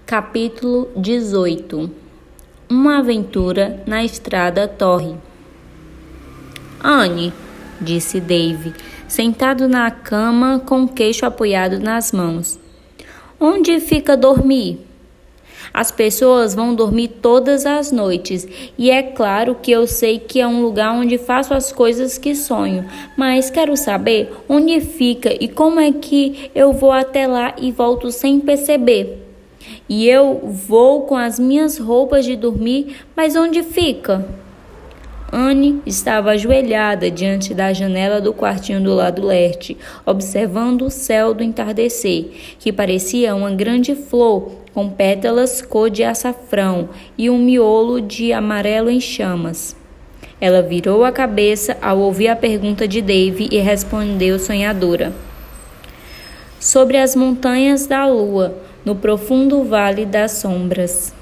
Capítulo 18. Uma aventura na estrada Torre. Anne, disse Dave, sentado na cama com o queixo apoiado nas mãos. Onde fica dormir? As pessoas vão dormir todas as noites, e é claro que eu sei que é um lugar onde faço as coisas que sonho, mas quero saber onde fica e como é que eu vou até lá e volto sem perceber. E eu vou com as minhas roupas de dormir, mas onde fica? Anne estava ajoelhada diante da janela do quartinho do lado leste, observando o céu do entardecer, que parecia uma grande flor com pétalas cor de açafrão e um miolo de amarelo em chamas. Ela virou a cabeça ao ouvir a pergunta de Dave e respondeu sonhadora. Sobre as montanhas da lua, no profundo vale das sombras.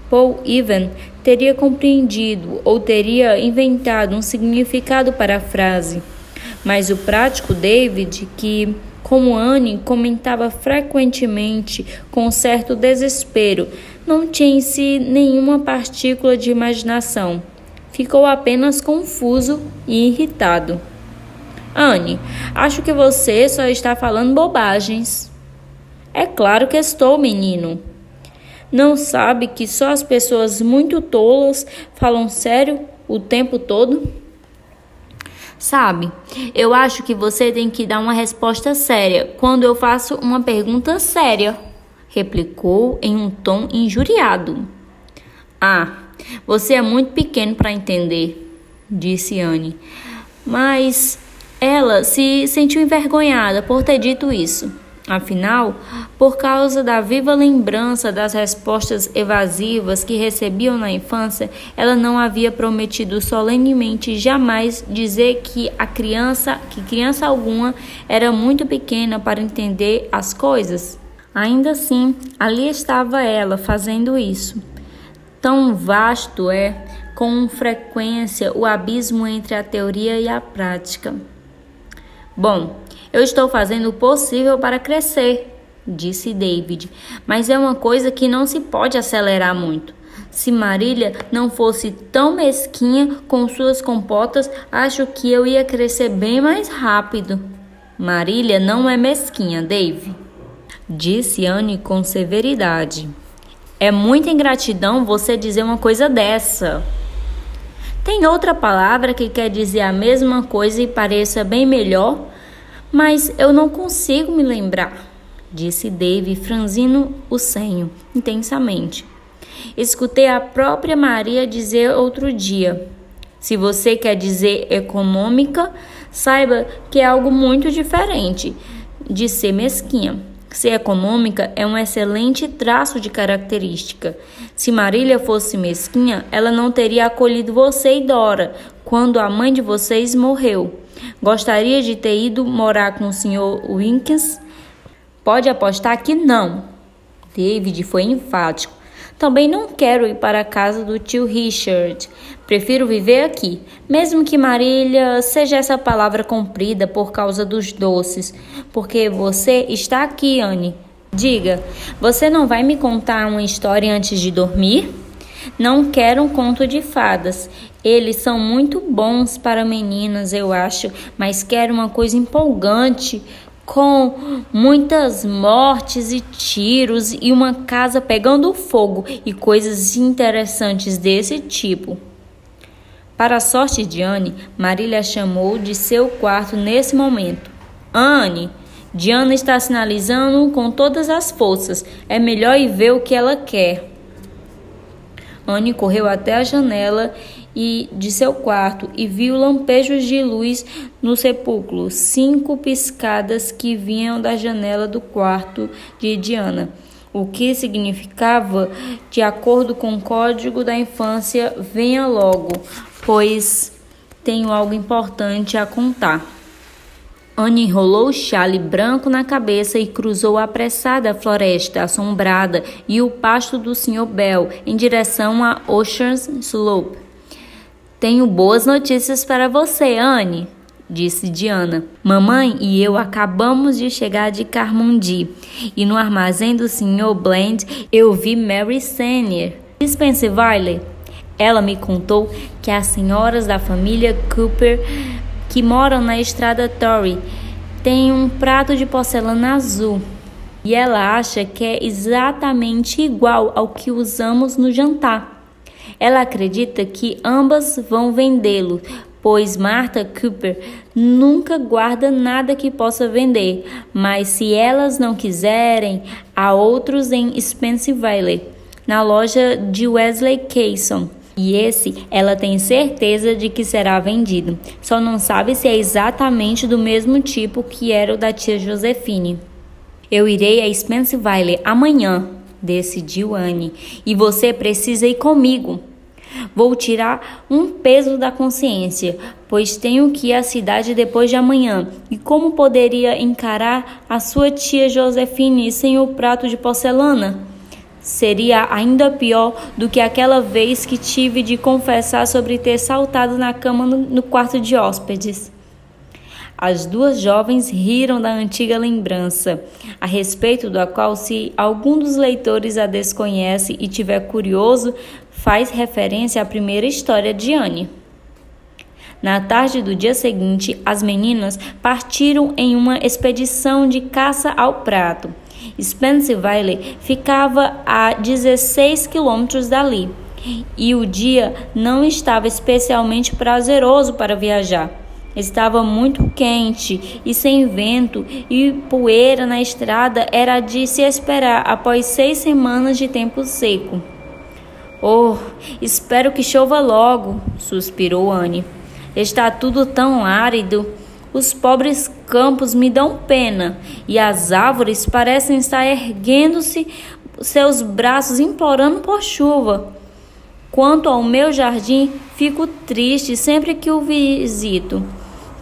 Paul Evan teria compreendido ou teria inventado um significado para a frase, mas o prático David, que, como Anne comentava frequentemente com certo desespero, não tinha em si nenhuma partícula de imaginação. Ficou apenas confuso e irritado. Anne, acho que você só está falando bobagens. É claro que estou, menino. Não sabe que só as pessoas muito tolas falam sério o tempo todo? Sabe, eu acho que você tem que dar uma resposta séria quando eu faço uma pergunta séria, replicou em um tom injuriado. Ah, você é muito pequeno para entender, disse Anne, mas ela se sentiu envergonhada por ter dito isso. Afinal, por causa da viva lembrança das respostas evasivas que recebiam na infância, ela não havia prometido solenemente jamais dizer que criança alguma era muito pequena para entender as coisas. Ainda assim, ali estava ela fazendo isso. Tão vasto é, com frequência, o abismo entre a teoria e a prática. Bom, eu estou fazendo o possível para crescer, disse David, mas é uma coisa que não se pode acelerar muito. Se Marília não fosse tão mesquinha com suas compotas, acho que eu ia crescer bem mais rápido. Marília não é mesquinha, Dave, disse Anne com severidade. É muita ingratidão você dizer uma coisa dessa. Tem outra palavra que quer dizer a mesma coisa e pareça bem melhor? Mas eu não consigo me lembrar, disse Dave, franzindo o senho intensamente. Escutei a própria Maria dizer outro dia. Se você quer dizer econômica, saiba que é algo muito diferente de ser mesquinha. Ser econômica é um excelente traço de característica. Se Marília fosse mesquinha, ela não teria acolhido você e Dora quando a mãe de vocês morreu. Gostaria de ter ido morar com o Sr. Wilkins? Pode apostar que não. David foi enfático. Também não quero ir para a casa do tio Richard. Prefiro viver aqui, mesmo que Marília seja essa palavra comprida por causa dos doces. Porque você está aqui, Anne. Diga, você não vai me contar uma história antes de dormir? Não quero um conto de fadas. Eles são muito bons para meninas, eu acho, mas quero uma coisa empolgante, com muitas mortes e tiros e uma casa pegando fogo e coisas interessantes desse tipo. Para a sorte de Anne, Marília chamou de seu quarto nesse momento. Anne, Diana está sinalizando com todas as forças. É melhor ir ver o que ela quer. Anne correu até a janela de seu quarto e viu lampejos de luz no sepulcro, 5 piscadas que vinham da janela do quarto de Diana, o que significava, de acordo com o código da infância, venha logo, pois tenho algo importante a contar. Anne enrolou o chale branco na cabeça e cruzou apressada a floresta assombrada e o pasto do Sr. Bell em direção a Ocean Slope. Tenho boas notícias para você, Anne, disse Diana. Mamãe e eu acabamos de chegar de Carmundi e no armazém do Sr. Bland eu vi Mary Senior. Spencerville. Ela me contou que as senhoras da família Cooper que moram na estrada Torrey têm um prato de porcelana azul e ela acha que é exatamente igual ao que usamos no jantar. Ela acredita que ambas vão vendê-lo, pois Martha Cooper nunca guarda nada que possa vender, mas se elas não quiserem, há outros em Spencerville, na loja de Wesley Casson. E esse ela tem certeza de que será vendido. Só não sabe se é exatamente do mesmo tipo que era o da tia Josefine. Eu irei a Spencerville amanhã, decidiu Anne, e você precisa ir comigo. Vou tirar um peso da consciência, pois tenho que ir à cidade depois de amanhã. E como poderia encarar a sua tia Josefine sem o prato de porcelana? Seria ainda pior do que aquela vez que tive de confessar sobre ter saltado na cama no quarto de hóspedes. As duas jovens riram da antiga lembrança, a respeito da qual, se algum dos leitores a desconhece e tiver curioso, faz referência à primeira história de Anne. Na tarde do dia seguinte, as meninas partiram em uma expedição de caça ao prato. Spencerville ficava a 16 quilômetros dali, e o dia não estava especialmente prazeroso para viajar. Estava muito quente e sem vento, e poeira na estrada era de se esperar após 6 semanas de tempo seco. Oh, espero que chova logo, suspirou Anne. Está tudo tão árido. Os pobres campos me dão pena, e as árvores parecem estar erguendo-se seus braços implorando por chuva. Quanto ao meu jardim, fico triste sempre que o visito.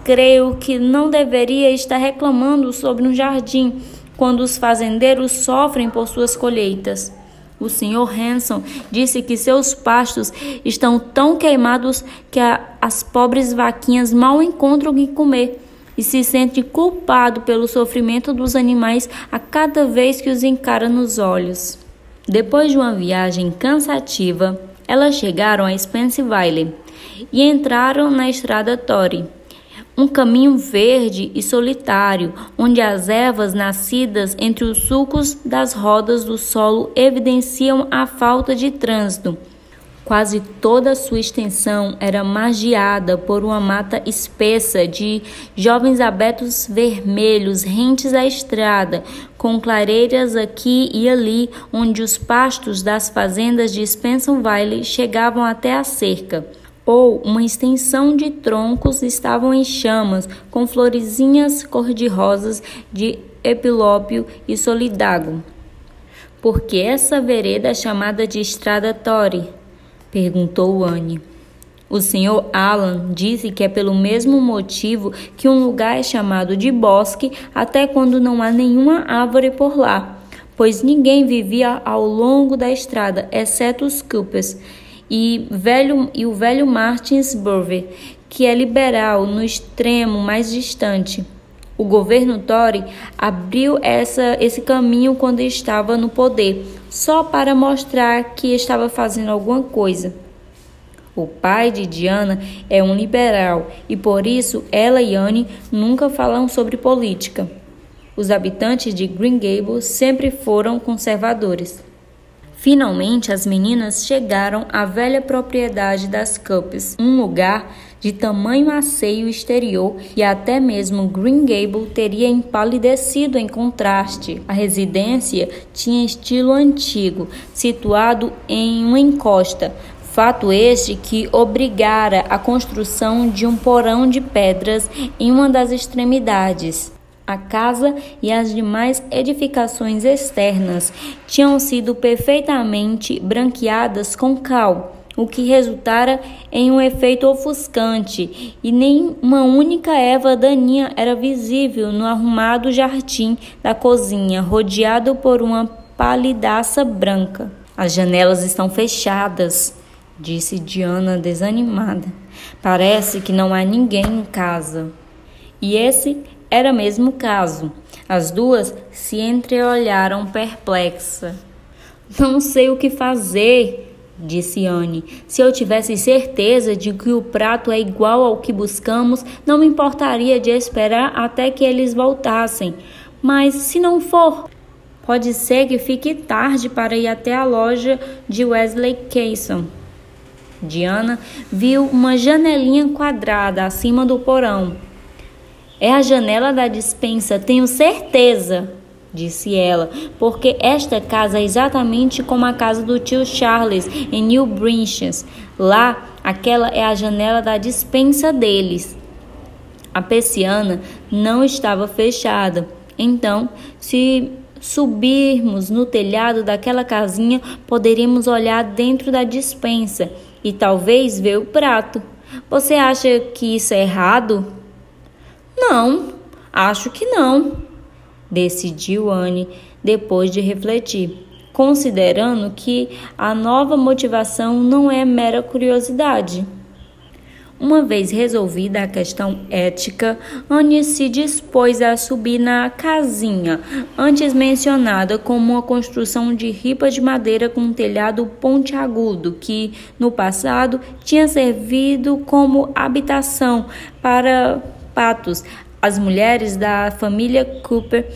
Creio que não deveria estar reclamando sobre um jardim quando os fazendeiros sofrem por suas colheitas. O Sr. Hanson disse que seus pastos estão tão queimados que as pobres vaquinhas mal encontram o que comer e se sente culpado pelo sofrimento dos animais a cada vez que os encara nos olhos. Depois de uma viagem cansativa, elas chegaram a Spencerville e entraram na estrada Torrey, um caminho verde e solitário, onde as ervas nascidas entre os sulcos das rodas do solo evidenciam a falta de trânsito. Quase toda a sua extensão era margeada por uma mata espessa de jovens abetos vermelhos rentes à estrada, com clareiras aqui e ali, onde os pastos das fazendas de Spencerville chegavam até a cerca, ou uma extensão de troncos estavam em chamas, com florezinhas cor-de-rosas de epilópio e solidágo. Por que essa vereda é chamada de Estrada Torrey? Perguntou Anne. O Sr. Allan disse que é pelo mesmo motivo que um lugar é chamado de bosque até quando não há nenhuma árvore por lá, pois ninguém vivia ao longo da estrada, exceto os Coopers e o velho Martins Burver, que é liberal no extremo mais distante. O governo Tory abriu esse caminho quando estava no poder, só para mostrar que estava fazendo alguma coisa. O pai de Diana é um liberal e por isso ela e Anne nunca falam sobre política. Os habitantes de Green Gables sempre foram conservadores. Finalmente, as meninas chegaram à velha propriedade das Coopes, um lugar de tamanho asseio exterior e até mesmo Green Gable teria empalidecido em contraste. A residência tinha estilo antigo, situado em uma encosta, fato este que obrigara a construção de um porão de pedras em uma das extremidades. A casa e as demais edificações externas tinham sido perfeitamente branqueadas com cal, o que resultara em um efeito ofuscante, e nem uma única erva daninha era visível no arrumado jardim da cozinha, rodeado por uma palidaça branca. As janelas estão fechadas, disse Diana desanimada. Parece que não há ninguém em casa. E esse era mesmo o caso. As duas se entreolharam perplexas. Não sei o que fazer, disse Anne. Se eu tivesse certeza de que o prato é igual ao que buscamos, não me importaria de esperar até que eles voltassem. Mas se não for, pode ser que fique tarde para ir até a loja de Wesley Casson. Diana viu uma janelinha quadrada acima do porão. É a janela da despensa, tenho certeza, disse ela, porque esta casa é exatamente como a casa do tio Charles em New Brinshaws. Lá, aquela é a janela da despensa deles. A persiana não estava fechada. Então, se subirmos no telhado daquela casinha, poderíamos olhar dentro da despensa e talvez ver o prato. Você acha que isso é errado? Não, acho que não, decidiu Anne depois de refletir, considerando que a nova motivação não é mera curiosidade. Uma vez resolvida a questão ética, Anne se dispôs a subir na casinha, antes mencionada como uma construção de ripa de madeira com um telhado pontiagudo, que, no passado, tinha servido como habitação para patos. As mulheres da família Cooper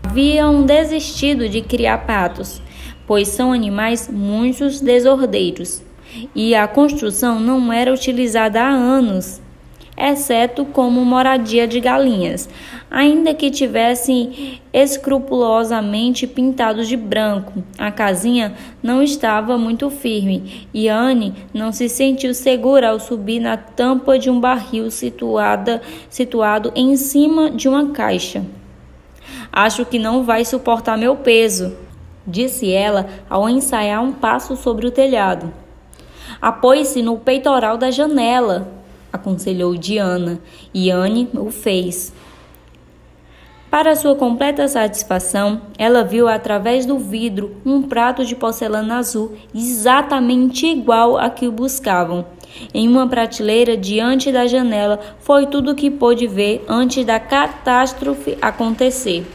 haviam desistido de criar patos, pois são animais muito desordeiros. E a construção não era utilizada há anos, exceto como moradia de galinhas, ainda que tivessem escrupulosamente pintados de branco. A casinha não estava muito firme e Anne não se sentiu segura ao subir na tampa de um barril situado em cima de uma caixa. Acho que não vai suportar meu peso, disse ela ao ensaiar um passo sobre o telhado. Apoie-se no peitoral da janela, aconselhou Diana, e Anne o fez. Para sua completa satisfação, ela viu através do vidro um prato de porcelana azul exatamente igual a que buscavam. Em uma prateleira diante da janela foi tudo o que pôde ver antes da catástrofe acontecer.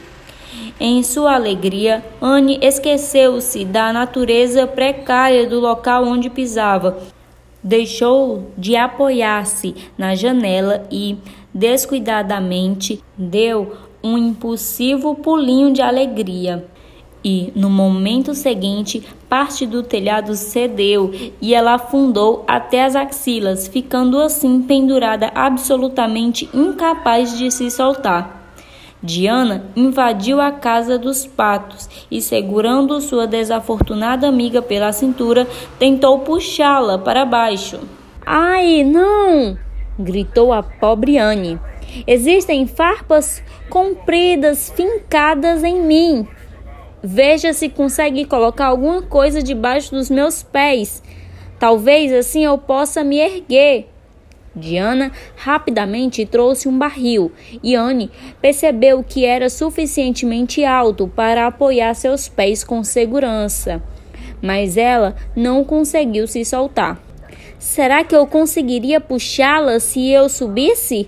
Em sua alegria, Anne esqueceu-se da natureza precária do local onde pisava. Deixou de apoiar-se na janela e, descuidadamente, deu um impulsivo pulinho de alegria. E, no momento seguinte, parte do telhado cedeu e ela afundou até as axilas, ficando assim pendurada, absolutamente incapaz de se soltar. Diana invadiu a casa dos patos e, segurando sua desafortunada amiga pela cintura, tentou puxá-la para baixo. Ai, não! Gritou a pobre Anne. Existem farpas compridas fincadas em mim. Veja se consegue colocar alguma coisa debaixo dos meus pés. Talvez assim eu possa me erguer. Diana rapidamente trouxe um barril e Anne percebeu que era suficientemente alto para apoiar seus pés com segurança. Mas ela não conseguiu se soltar. Será que eu conseguiria puxá-la se eu subisse?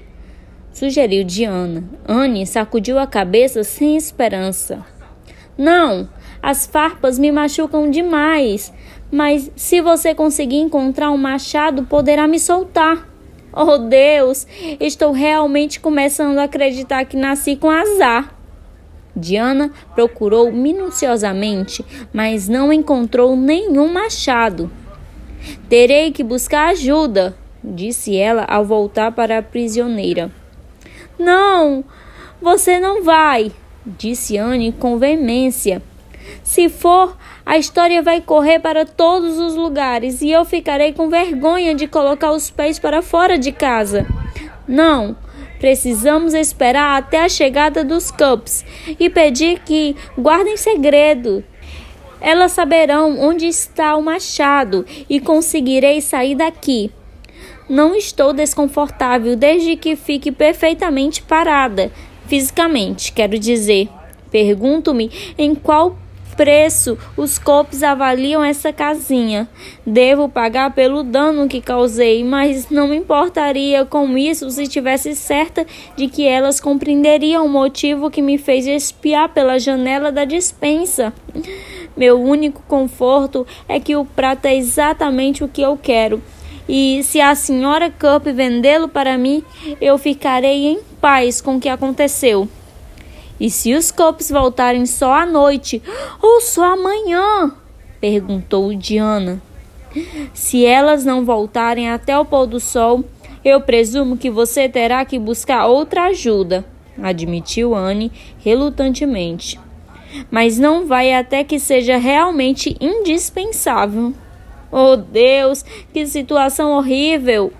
Sugeriu Diana. Anne sacudiu a cabeça sem esperança. Não, as farpas me machucam demais. Mas se você conseguir encontrar um machado, poderá me soltar. Oh, Deus, estou realmente começando a acreditar que nasci com azar. Diana procurou minuciosamente, mas não encontrou nenhum machado. Terei que buscar ajuda, disse ela ao voltar para a prisioneira. Não, você não vai, disse Anne com veemência. Se for, a história vai correr para todos os lugares e eu ficarei com vergonha de colocar os pés para fora de casa. Não, precisamos esperar até a chegada dos Coops e pedir que guardem segredo. Elas saberão onde está o machado e conseguirei sair daqui. Não estou desconfortável desde que fique perfeitamente parada, fisicamente, quero dizer. Pergunto-me em qual preço os Scopes avaliam essa casinha? Devo pagar pelo dano que causei, mas não me importaria com isso se estivesse certa de que elas compreenderiam o motivo que me fez espiar pela janela da despensa. Meu único conforto é que o prato é exatamente o que eu quero. E se a senhora Cup vendê-lo para mim, eu ficarei em paz com o que aconteceu. E se os Copes voltarem só à noite ou só amanhã? Perguntou Diana. Se elas não voltarem até o pôr do sol, eu presumo que você terá que buscar outra ajuda, admitiu Anne relutantemente. Mas não vai até que seja realmente indispensável. Oh, Deus, que situação horrível!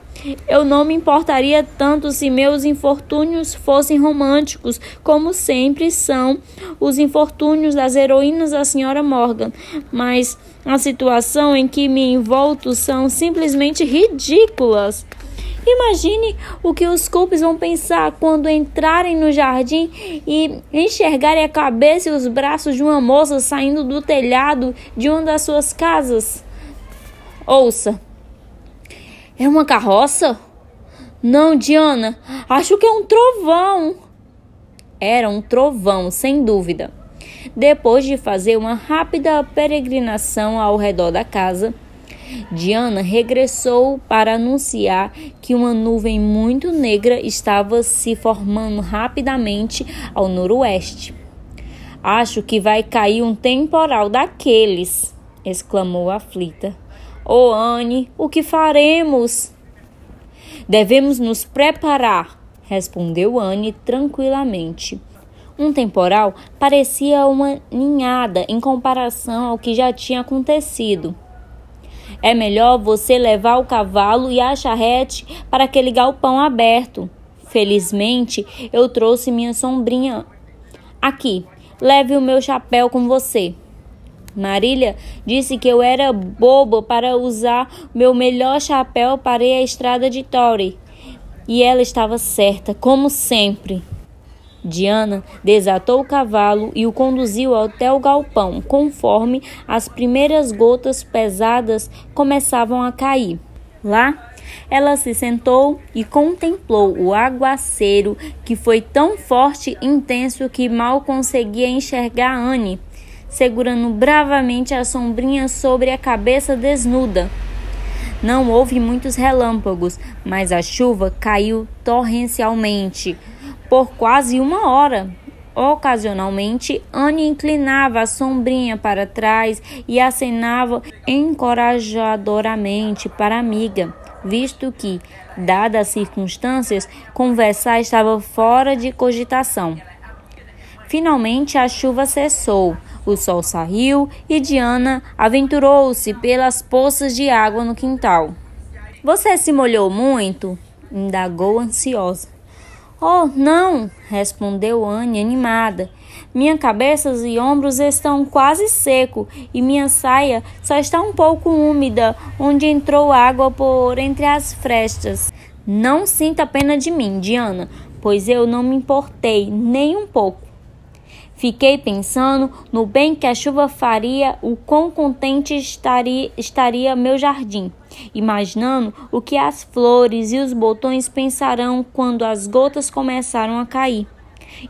Eu não me importaria tanto se meus infortúnios fossem românticos, como sempre são os infortúnios das heroínas da Sra. Morgan, mas a situação em que me envolto são simplesmente ridículas. Imagine o que os Copes vão pensar quando entrarem no jardim e enxergarem a cabeça e os braços de uma moça saindo do telhado de uma das suas casas. Ouça. É uma carroça? Não, Diana, acho que é um trovão. Era um trovão, sem dúvida. Depois de fazer uma rápida peregrinação ao redor da casa, Diana regressou para anunciar que uma nuvem muito negra estava se formando rapidamente ao noroeste. Acho que vai cair um temporal daqueles, exclamou aflita. Oh, Anne, o que faremos? Devemos nos preparar, respondeu Anne tranquilamente. Um temporal parecia uma ninhada em comparação ao que já tinha acontecido. É melhor você levar o cavalo e a charrete para aquele galpão aberto. Felizmente, eu trouxe minha sombrinha. Aqui, leve o meu chapéu com você. Marília disse que eu era boba para usar meu melhor chapéu para ir à estrada de Torrey. E ela estava certa, como sempre. Diana desatou o cavalo e o conduziu até o galpão, conforme as primeiras gotas pesadas começavam a cair. Lá, ela se sentou e contemplou o aguaceiro, que foi tão forte e intenso que mal conseguia enxergar Anne, segurando bravamente a sombrinha sobre a cabeça desnuda. Não houve muitos relâmpagos, mas a chuva caiu torrencialmente por quase 1 hora. Ocasionalmente, Anne inclinava a sombrinha para trás e acenava encorajadoramente para a amiga, visto que, dadas as circunstâncias, conversar estava fora de cogitação. Finalmente a chuva cessou, o sol saiu e Diana aventurou-se pelas poças de água no quintal. — Você se molhou muito? Indagou ansiosa. — Oh, não! Respondeu Anne animada. Minha cabeça e ombros estão quase secos e minha saia só está um pouco úmida, onde entrou água por entre as frestas. Não sinta pena de mim, Diana, pois eu não me importei nem um pouco. Fiquei pensando no bem que a chuva faria, o quão contente estaria meu jardim, imaginando o que as flores e os botões pensarão quando as gotas começaram a cair.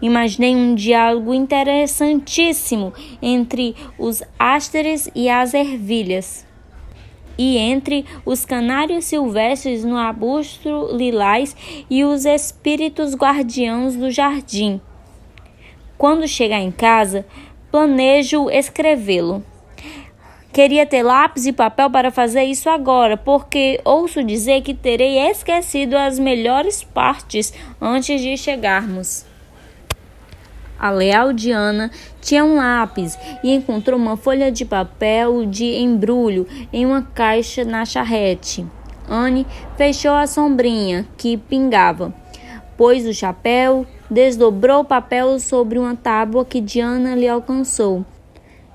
Imaginei um diálogo interessantíssimo entre os ásteres e as ervilhas, e entre os canários silvestres no arbusto lilás e os espíritos guardiãos do jardim. Quando chegar em casa, planejo escrevê-lo. Queria ter lápis e papel para fazer isso agora, porque ouço dizer que terei esquecido as melhores partes antes de chegarmos. A leal Diana tinha um lápis e encontrou uma folha de papel de embrulho em uma caixa na charrete. Anne fechou a sombrinha que pingava, pôs o chapéu, desdobrou o papel sobre uma tábua que Diana lhe alcançou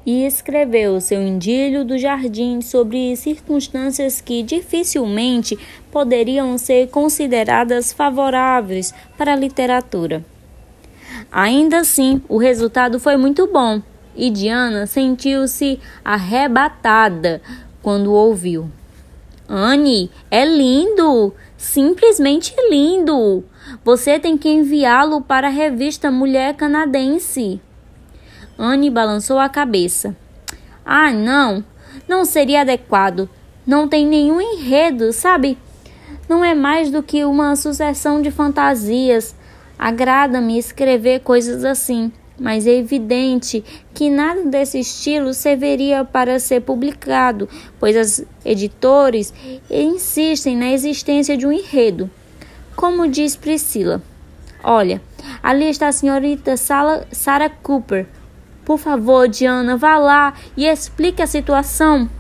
e escreveu seu idílio do jardim sobre circunstâncias que dificilmente poderiam ser consideradas favoráveis para a literatura. Ainda assim, o resultado foi muito bom. e Diana sentiu-se arrebatada quando ouviu. Anne, é lindo! Simplesmente lindo! Você tem que enviá-lo para a revista Mulher Canadense. Anne balançou a cabeça. Ah, não seria adequado. Não tem nenhum enredo, sabe? Não é mais do que uma sucessão de fantasias. Agrada-me escrever coisas assim, mas é evidente que nada desse estilo serviria para ser publicado, pois os editores insistem na existência de um enredo. Como diz Priscila. Olha, ali está a senhorita Sarah Cooper. Por favor, Diana, vá lá e explique a situação.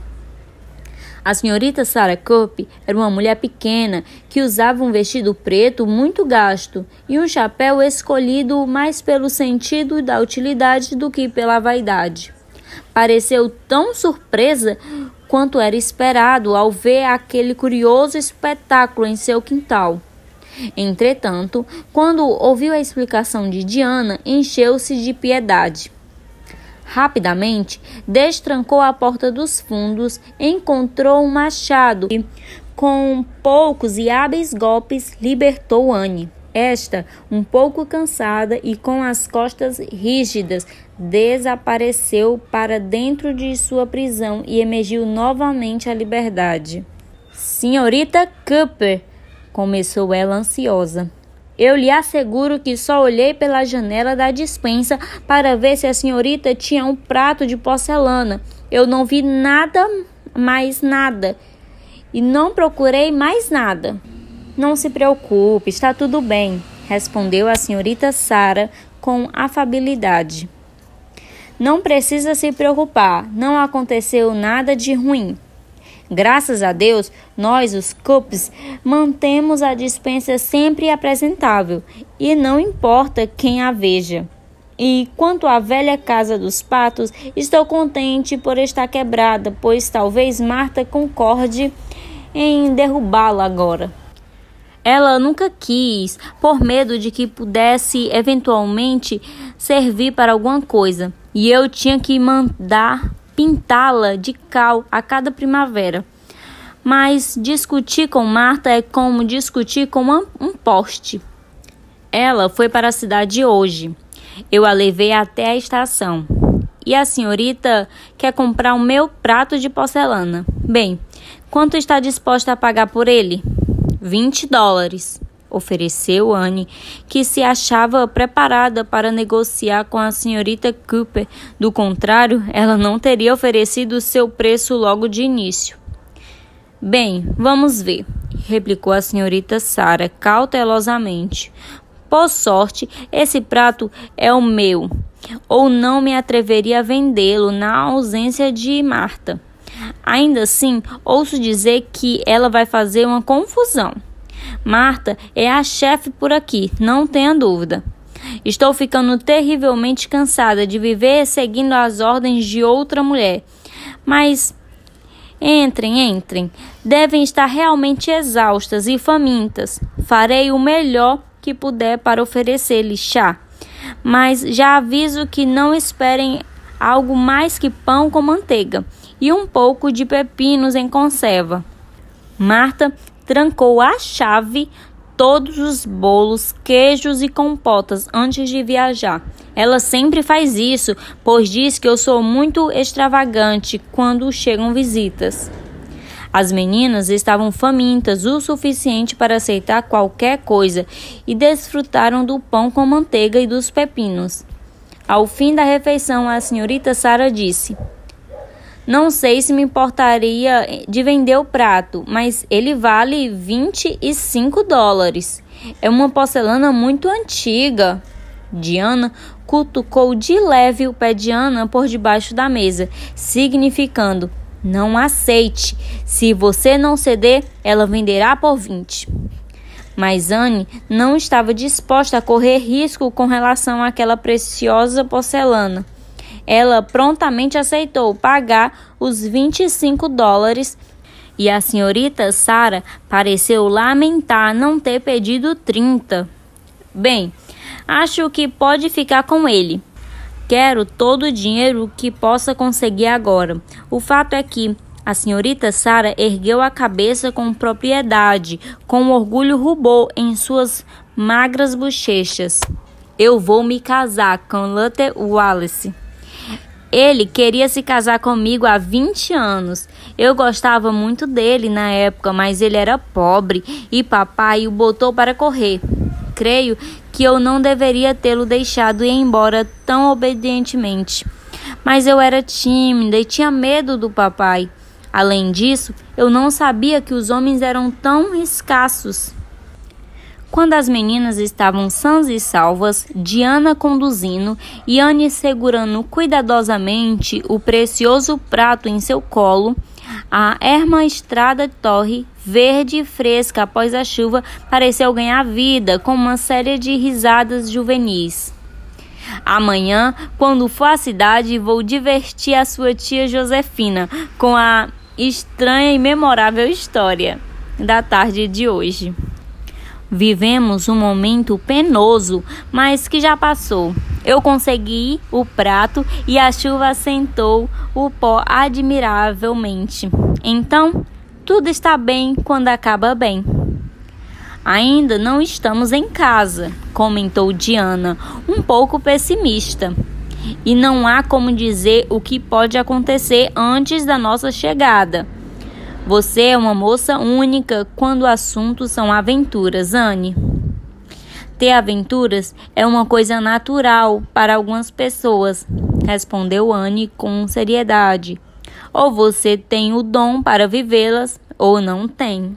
A senhorita Sarah Cooper era uma mulher pequena que usava um vestido preto muito gasto e um chapéu escolhido mais pelo sentido da utilidade do que pela vaidade. Pareceu tão surpresa quanto era esperado ao ver aquele curioso espetáculo em seu quintal. Entretanto, quando ouviu a explicação de Diana, encheu-se de piedade. Rapidamente, destrancou a porta dos fundos, encontrou um machado e, com poucos e hábeis golpes, libertou Anne. Esta, um pouco cansada e com as costas rígidas, desapareceu para dentro de sua prisão e emergiu novamente à liberdade. Senhorita Cooper, começou ela ansiosa. Eu lhe asseguro que só olhei pela janela da despensa para ver se a senhorita tinha um prato de porcelana. Eu não vi nada, mais nada. E não procurei mais nada. Não se preocupe, está tudo bem, respondeu a senhorita Sarah com afabilidade. Não precisa se preocupar, não aconteceu nada de ruim. Graças a Deus, nós, os Coopes, mantemos a despensa sempre apresentável e não importa quem a veja. E quanto à velha casa dos patos, estou contente por estar quebrada, pois talvez Marta concorde em derrubá-la agora. Ela nunca quis, por medo de que pudesse eventualmente servir para alguma coisa, e eu tinha que mandar pintá-la de cal a cada primavera. Mas discutir com Marta é como discutir com um poste. Ela foi para a cidade hoje. Eu a levei até a estação. E a senhorita quer comprar o meu prato de porcelana. Bem, quanto está disposta a pagar por ele? $20. Ofereceu Anne, que se achava preparada para negociar com a senhorita Cooper. Do contrário, ela não teria oferecido seu preço logo de início. Bem, vamos ver, replicou a senhorita Sarah cautelosamente. Por sorte, esse prato é o meu, ou não me atreveria a vendê-lo na ausência de Marta. Ainda assim, ouço dizer que ela vai fazer uma confusão. Marta é a chefe por aqui, não tenha dúvida. Estou ficando terrivelmente cansada de viver seguindo as ordens de outra mulher. Mas entrem. Devem estar realmente exaustas e famintas. Farei o melhor que puder para oferecer-lhes chá. Mas já aviso que não esperem algo mais que pão com manteiga e um pouco de pepinos em conserva. Marta trancou à chave todos os bolos, queijos e compotas antes de viajar. Ela sempre faz isso, pois diz que eu sou muito extravagante quando chegam visitas. As meninas estavam famintas o suficiente para aceitar qualquer coisa e desfrutaram do pão com manteiga e dos pepinos. Ao fim da refeição, a senhorita Sarah disse: não sei se me importaria de vender o prato, mas ele vale $25. É uma porcelana muito antiga. Diana cutucou de leve o pé de Ana por debaixo da mesa, significando: não aceite. Se você não ceder, ela venderá por 20. Mas Anne não estava disposta a correr risco com relação àquela preciosa porcelana. Ela prontamente aceitou pagar os $25 e a senhorita Sarah pareceu lamentar não ter pedido 30. Bem, acho que pode ficar com ele. Quero todo o dinheiro que possa conseguir agora. O fato é que a senhorita Sara ergueu a cabeça com propriedade, com um orgulho rubor em suas magras bochechas. Eu vou me casar com Luther Wallace. Ele queria se casar comigo há 20 anos. Eu gostava muito dele na época, mas ele era pobre e papai o botou para correr. Creio que eu não deveria tê-lo deixado ir embora tão obedientemente. Mas eu era tímida e tinha medo do papai. Além disso, eu não sabia que os homens eram tão escassos. Quando as meninas estavam sãs e salvas, Diana conduzindo e Anne segurando cuidadosamente o precioso prato em seu colo, a erma estrada torre, verde e fresca após a chuva, pareceu ganhar vida com uma série de risadas juvenis. Amanhã, quando for à cidade, vou divertir a sua tia Josefina com a estranha e memorável história da tarde de hoje. Vivemos um momento penoso, mas que já passou. Eu consegui o prato e a chuva assentou o pó admiravelmente. Então, tudo está bem quando acaba bem. Ainda não estamos em casa, comentou Diana, um pouco pessimista. E não há como dizer o que pode acontecer antes da nossa chegada. Você é uma moça única quando o assunto são aventuras, Anne. Ter aventuras é uma coisa natural para algumas pessoas, respondeu Anne com seriedade. Ou você tem o dom para vivê-las, ou não tem.